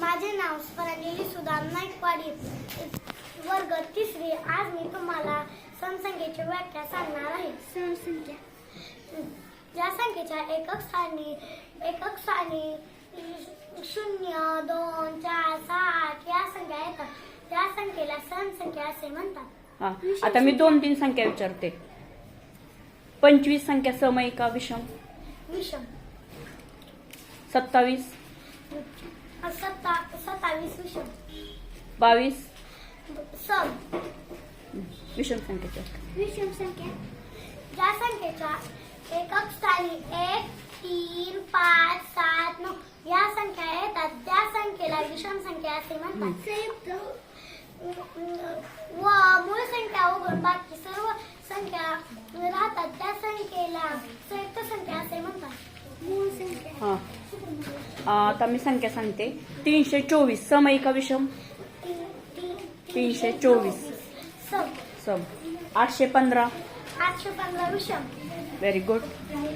माझे नाव स्परांजली सुदाम नाईकवाडी, वर्ग 3. आज मी तुम्हाला समसंख्येची व्याख्या सांगणार आहे. समसंख्या या संख्येच्या एकक स्थानी 0, 2, 4, 6 या संख्या येतात. त्या संख्येला समसंख्या असे म्हणतात. आता मी 2-3 संख्या विचारते. 25 संख्या सम आहे का विषम? विषम. 27 27 विषम. 22 सम. विषम संख्येच्या विषम संख्या या संख्येच्या एकक स्थानी 1, 3, 5, 7, 9 या संख्या येतात. त्या संख्येला विषम संख्या असे म्हणतात. व मूळ संख्या वगळून बाकी सर्व संख्या राहतात. त्या संख्येला संयुक्त संख्या असे म्हणतात. मूळ संख्या. आता मी संख्या सांगते. 324 सम आहे का विषम? 324 सम. सम. 815 815 विषम. Very good.